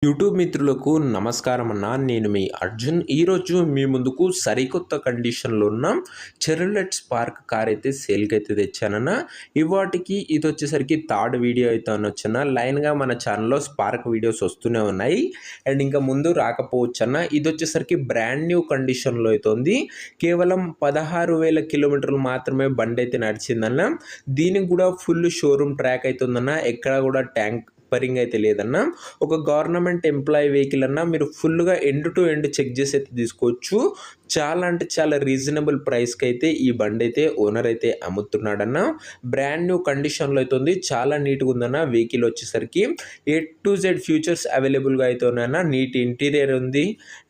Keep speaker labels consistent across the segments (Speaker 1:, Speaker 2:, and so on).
Speaker 1: YouTube మిత్రులకు నమస్కారం అన్న. నేను మీ అర్జున్. ఈరోజు మీ ముందుకు సరికొత్త కండిషన్లో ఉన్న చెర్లెట్ స్పార్క్ కార్ అయితే సేల్కి అయితే తెచ్చానన్న. ఇవాటికి ఇది వచ్చేసరికి థర్డ్ వీడియో అయితే అనొచ్చన్న. లైన్గా మన ఛానల్లో స్పార్క్ వీడియోస్ వస్తూనే ఉన్నాయి అండ్ ఇంకా ముందు రాకపోవచ్చు అన్న. ఇది వచ్చేసరికి బ్రాండ్ న్యూ కండిషన్లో అయితే ఉంది. కేవలం 16,000 కిలోమీటర్లు మాత్రమే బండి అయితే నడిచిందన్న. దీనికి కూడా ఫుల్ షోరూమ్ ట్రాక్ అయితే ఉందన్న. ఎక్కడ కూడా ట్యాంక్ పరింగ్ అయితే లేదన్నా. ఒక గవర్నమెంట్ ఎంప్లాయీ వెహికల్ అన్నా మీరు ఫుల్గా ఎండ్ టు ఎండ్ చెక్ చేసి అయితే తీసుకోవచ్చు. చాలా అంటే చాలా రీజనబుల్ ప్రైస్కి అయితే ఈ బండి అయితే ఓనర్ అయితే అమ్ముతున్నాడన్న. బ్రాండ్ న్యూ కండిషన్లో అయితే ఉంది. చాలా నీట్గా ఉందన్న. వెహికల్ వచ్చేసరికి A to Z ఫ్యూచర్స్ అవైలబుల్గా అయితే ఉన్నాయన్న. నీట్ ఇంటీరియర్ ఉంది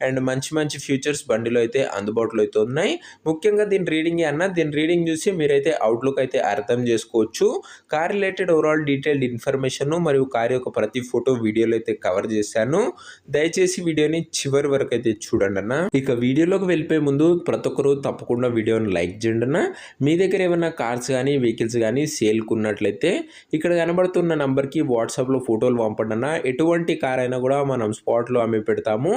Speaker 1: అండ్ మంచి మంచి ఫ్యూచర్స్ బండిలో అయితే అందుబాటులో అయితే ఉన్నాయి. ముఖ్యంగా దీని రీడింగ్ అన్న. దీని రీడింగ్ చూసి మీరైతే అవుట్లుక్ అయితే అర్థం చేసుకోవచ్చు. Car related overall detailed information మరియు కార్ యొక్క ప్రతి ఫోటో వీడియోలో అయితే కవర్ చేశాను. దయచేసి వీడియోని చివరి వరకు అయితే చూడండి అన్న. ఇక వీడియోలోకి వెళ్ళిపోయే ముందు ప్రతి ఒక్కరు తప్పకుండా వీడియోని లైక్ చేయండి అన్న. మీ దగ్గర ఏమైనా కార్స్ కానీ వెహికల్స్ కానీ సేల్కి ఉన్నట్లయితే ఇక్కడ కనబడుతున్న నంబర్కి వాట్సాప్లో ఫోటోలు పంపండి అన్న. ఎటువంటి కార్ అయినా కూడా మనం స్పాట్లో అమ్మి పెడతాము.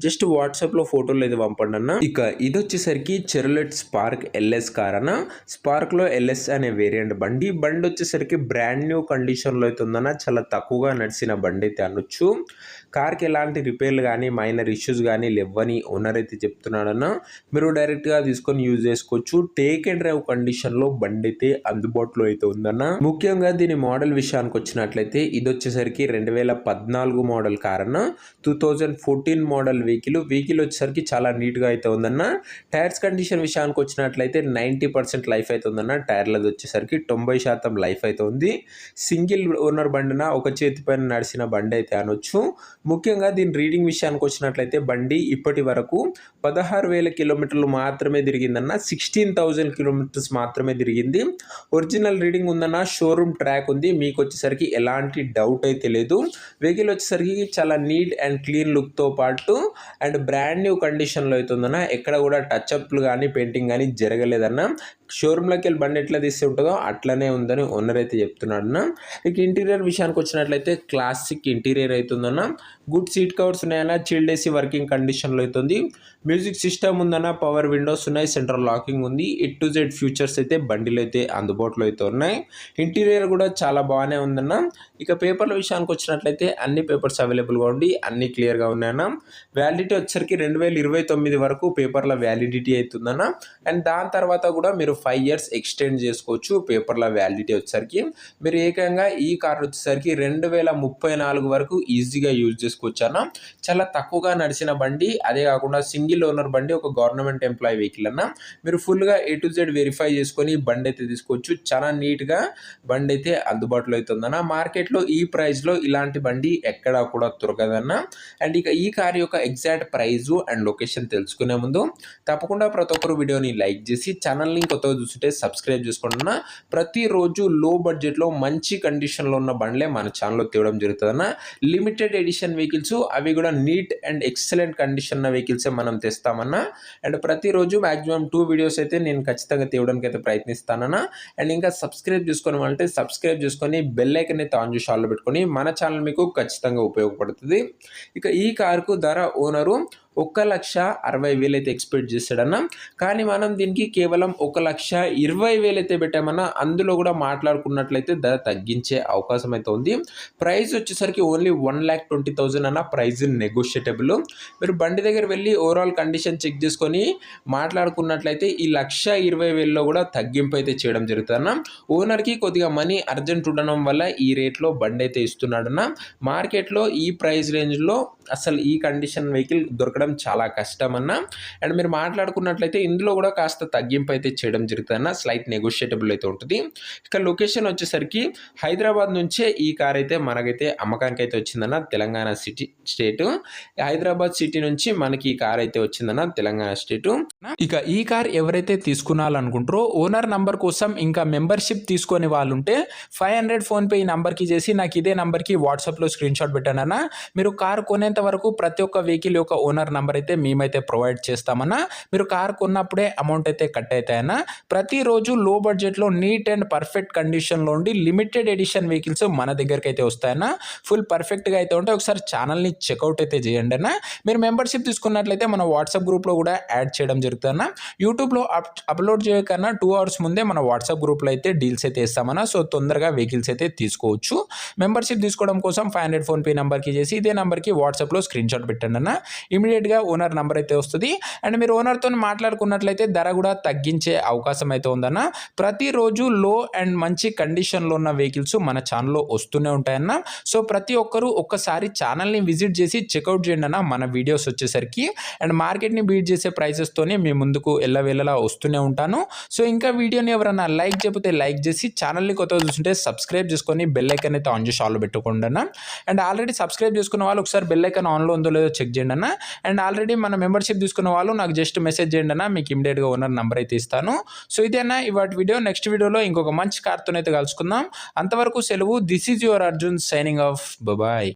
Speaker 1: జస్ట్ వాట్సాప్లో ఫోటోలు అయితే పంపండి అన్న. ఇక ఇది వచ్చేసరికి చెర్లెట్ స్పార్క్ LS కార్ అన్న. స్పార్క్లో LS అనే వేరియంట్ బండి వచ్చేసరికి బ్రాండ్ న్యూ కండిషన్లో అయితే ఉందన్న. చాలా తక్కువగా నడిచిన బండి అయితే అనొచ్చు. కార్కి ఎలాంటి రిపేర్లు కానీ మైనర్ ఇష్యూస్ కానీ లేవని ఓనర్ అయితే చెప్తున్నాడన్న. మీరు డైరెక్ట్గా తీసుకొని యూజ్ చేసుకోవచ్చు. టేక్ అండ్ డ్రైవ్ కండిషన్లో బండి అయితే అందుబాటులో అయితే ఉందన్న. ముఖ్యంగా దీని మోడల్ విషయానికి వచ్చినట్లయితే ఇది వచ్చేసరికి 2014 మోడల్ కార్ అన్న. 2014 మోడల్ వెహికల్ వచ్చేసరికి చాలా నీట్గా అయితే ఉందన్న. టైర్స్ కండిషన్ విషయానికి వచ్చినట్లయితే 90% లైఫ్ అయితే ఉందన్న. టైర్లది వచ్చేసరికి 90% లైఫ్ అయితే ఉంది. సింగిల్ ఓనర్ బండిన ఒక చేతి పైన నడిచిన బండి అయితే అనొచ్చు. ముఖ్యంగా దీని రీడింగ్ విషయానికి వచ్చినట్లయితే బండి ఇప్పటి వరకు 16,000 కిలోమీటర్లు మాత్రమే తిరిగిందన్న. 16,000 కిలోమీటర్స్ మాత్రమే తిరిగింది. ఒరిజినల్ రీడింగ్ ఉందన్న. షోరూమ్ ట్రాక్ ఉంది. మీకు వచ్చేసరికి ఎలాంటి డౌట్ అయితే లేదు. వెహికల్ వచ్చేసరికి చాలా నీట్ అండ్ క్లీన్ లుక్తో పాటు అండ్ బ్రాండ్ న్యూ కండిషన్లో అయితే ఉందన్న. ఎక్కడ కూడా టచ్అప్లు కానీ పెయింటింగ్ కానీ జరగలేదన్న. షోరూమ్లోకి వెళ్ళి బండి ఎట్లా తీసి ఉంటుందో అట్లనే ఉందని ఓనర్ అయితే చెప్తున్నాడన్న. ఇక ఇంటీరియర్ విషయానికి వచ్చినట్లయితే క్లాసిక్ ఇంటీరియర్ అవుతుందన్న. గుడ్ సీట్ కవర్స్ ఉన్నాయన్న. చిల్డ్ ఏసీ వర్కింగ్ కండిషన్లో అవుతుంది. మ్యూజిక్ సిస్టమ్ ఉందన్న. పవర్ విండోస్ ఉన్నాయి. సెంట్రల్ లాకింగ్ ఉంది. A to Z ఫ్యూచర్స్ అయితే బండిలో అయితే అందుబాటులో అయితే ఉన్నాయి. ఇంటీరియర్ కూడా చాలా బాగానే ఉందన్న. ఇక పేపర్ల విషయానికి వచ్చినట్లయితే అన్ని పేపర్స్ అవైలబుల్గా ఉండి అన్ని క్లియర్గా ఉన్నాయన్న. వ్యాలిడిటీ వచ్చేసరికి 2029 వరకు పేపర్ల వ్యాలిడిటీ అవుతుందన్న. అండ్ దాని తర్వాత కూడా మీరు 5 years ఎక్స్టెండ్ చేసుకోవచ్చు. పేపర్ల వ్యాలిడిటీ వచ్చేసరికి మీరు ఏకంగా ఈ కార్ వచ్చేసరికి 2034 వరకు ఈజీగా యూజ్ చేసుకోవచ్చు అన్న. చాలా తక్కువగా నడిచిన బండి. అదే కాకుండా సింగిల్ ఓనర్ బండి. ఒక గవర్నమెంట్ ఎంప్లాయీ వెహికల్ అన్న. మీరు ఫుల్గా A to Z వెరిఫై చేసుకొని బండి అయితే తీసుకోవచ్చు. చాలా నీట్గా బండి అయితే అందుబాటులో అవుతుందన్న. మార్కెట్లో ఈ ప్రైస్లో ఇలాంటి బండి ఎక్కడా కూడా దొరకదన్న. అండ్ ఇక ఈ కార్ యొక్క ఎగ్జాక్ట్ ప్రైజు అండ్ లొకేషన్ తెలుసుకునే ముందు తప్పకుండా ప్రతి ఒక్కరు వీడియోని లైక్ చేసి ఛానల్ని కొత్తగా చూస్తుంటే సబ్స్క్రైబ్ చేసుకోండి. ప్రతిరోజు లో బడ్జెట్లో మంచి కండిషన్లో ఉన్న బండ్లే మన ఛానల్లో తేవడం జరుగుతుందన్న. లిమిటెడ్ ఎడిషన్ వెహికల్స్ అవి కూడా నీట్ అండ్ ఎక్సలెంట్ కండిషన్ ఉన్న వెహికల్సే మనం తెస్తామన్నా. అండ్ ప్రతిరోజు మ్యాక్సిమం 2 వీడియోస్ అయితే నేను ఖచ్చితంగా తేవడానికి అయితే ప్రయత్నిస్తానన్నా. అండ్ ఇంకా సబ్స్క్రైబ్ చేసుకోవడం అంటే సబ్స్క్రైబ్ చేసుకొని బెల్ ఐకాన్ అయితే ఆన్ చేసి ఆన్లో పెట్టుకొని మన ఛానల్ మీకు ఖచ్చితంగా ఉపయోగపడుతుంది. ఇక ఈ కారుకు ధర ఓనరు 1,60,000 అయితే ఎక్స్పెక్ట్ చేశాడన్న. కానీ మనం దీనికి కేవలం 1,20,000 అయితే పెట్టామన్నా. అందులో కూడా మాట్లాడుకున్నట్లయితే ధర తగ్గించే అవకాశం అయితే ఉంది. ప్రైస్ వచ్చేసరికి ఓన్లీ 1,20,000 అన్న. ప్రైస్ నెగోషియటబుల్. మీరు బండి దగ్గర వెళ్ళి ఓవరాల్ కండిషన్ చెక్ చేసుకొని మాట్లాడుకున్నట్లయితే ఈ 1,20,000లో కూడా తగ్గింపు అయితే చేయడం జరుగుతుందన్న. ఓనర్కి కొద్దిగా మనీ అర్జెంట్ ఉండడం వల్ల ఈ రేట్లో బండి అయితే ఇస్తున్నాడన్న. మార్కెట్లో ఈ ప్రైస్ రేంజ్లో అసలు ఈ కండిషన్ వెహికల్ దొరకడం చాలా కష్టం అన్న. అండ్ మీరు మాట్లాడుకున్నట్లయితే ఇందులో కూడా కాస్త తగ్గింపు అయితే చేయడం జరుగుతుందన్న. స్లైట్ నెగోషియటబుల్ అయితే ఉంటుంది. ఇక లొకేషన్ వచ్చేసరికి హైదరాబాద్ నుంచే ఈ కార్ అయితే మనకైతే అమ్మకానికి అయితే వచ్చిందన్న. తెలంగాణ స్టేట్ హైదరాబాద్ సిటీ నుంచి మనకి ఈ కార్ అయితే వచ్చిందన్న. తెలంగాణ స్టేట్. ఇక ఈ కార్ ఎవరైతే తీసుకున్నారనుకుంటారో ఓనర్ నంబర్ కోసం ఇంకా మెంబర్షిప్ తీసుకొని వాళ్ళు ఉంటే 500 ఫోన్పే ఈ నంబర్కి చేసి నాకు ఇదే నంబర్కి వాట్సాప్లో స్క్రీన్ షాట్ పెట్టానన్న. మీరు కార్ కొనేంత వరకు ప్రతి ఒక్క వెహికల్ యొక్క ఓనర్ నెంబర్ అయితే మేమైతే ప్రొవైడ్ చేస్తామన్నా. మీరు కార్ కొన్నప్పుడే అమౌంట్ అయితే కట్ అవుతాయన్నా. ప్రతిరోజు లో బడ్జెట్లో నీట్ అండ్ పర్ఫెక్ట్ కండిషన్లో ఉండి లిమిటెడ్ ఎడిషన్ వెహికల్స్ మన దగ్గరికి అయితే వస్తాయన్నా. ఫుల్ పర్ఫెక్ట్గా అయితే ఉంటాయి. ఒకసారి ఛానల్ని చెక్అవుట్ అయితే చేయండి అన్న. మీరు మెంబర్షిప్ తీసుకున్నట్లయితే మన వాట్సాప్ గ్రూప్లో కూడా యాడ్ చేయడం జరుగుతుందన్న. యూట్యూబ్లో అప్లోడ్ చేయకన్నా 2 అవర్స్ ముందే మన వాట్సాప్ గ్రూప్లో అయితే డీల్స్ అయితే ఇస్తామన్నా. సో తొందరగా వెహికల్స్ అయితే తీసుకోవచ్చు. మెంబర్షిప్ తీసుకోవడం కోసం 500 ఫోన్పే నెంబర్కి చేసి ఇదే నెంబర్కి వాట్సాప్లో స్క్రీన్ షాట్ పెట్టండి అన్న. ఇమీడియట్గా ఓనర్ నెంబర్ అయితే వస్తుంది. అండ్ మీరు ఓనర్తో మాట్లాడుకున్నట్లయితే ధర కూడా తగ్గించే అవకాశం అయితే ఉందన్న. ప్రతిరోజు లో అండ్ మంచి కండిషన్లో ఉన్న వెహికల్స్ మన ఛానల్లో వస్తూనే ఉంటాయన్న. సో ప్రతి ఒక్కరూ ఒక్కసారి ఛానల్ని విజిట్ చేసి చెక్అవుట్ చేయండి అన్న. మన వీడియోస్ వచ్చేసరికి అండ్ మార్కెట్ని బీట్ చేసే ప్రైసెస్తోనే మీ ముందుకు ఎల్లవేళలా వస్తూనే ఉంటాను. సో ఇంకా వీడియోని ఎవరైనా లైక్ చెబితే లైక్ చేసి ఛానల్ని కొత్తగా చూస్తుంటే సబ్స్క్రైబ్ చేసుకొని బెల్ ఐకాన్ అయితే ఆన్ చేసి ఆన్లో పెట్టుకోండి అన్న. అండ్ ఆల్రెడీ సబ్స్క్రైబ్ చేసుకున్న వాళ్ళు ఒకసారి బెల్ ఐకాన్ ఆన్లో ఉందో లేదో చెక్ చేయండి అన్న. అండ్ ఆల్రెడీ మన మెంబర్షిప్ తీసుకున్న వాళ్ళు నాకు జస్ట్ మెసేజ్ చేయండి అన్న. మీకు ఇమీడియట్గా ఓనర్ నెంబర్ అయితే ఇస్తాను. సో ఇదేనా ఇవాటి వీడియో. నెక్స్ట్ వీడియోలో ఇంకొక మంచి కార్తో అయితే కలుసుకుందాం. అంతవరకు సెలవు. This is your Arjun signing off. Bye.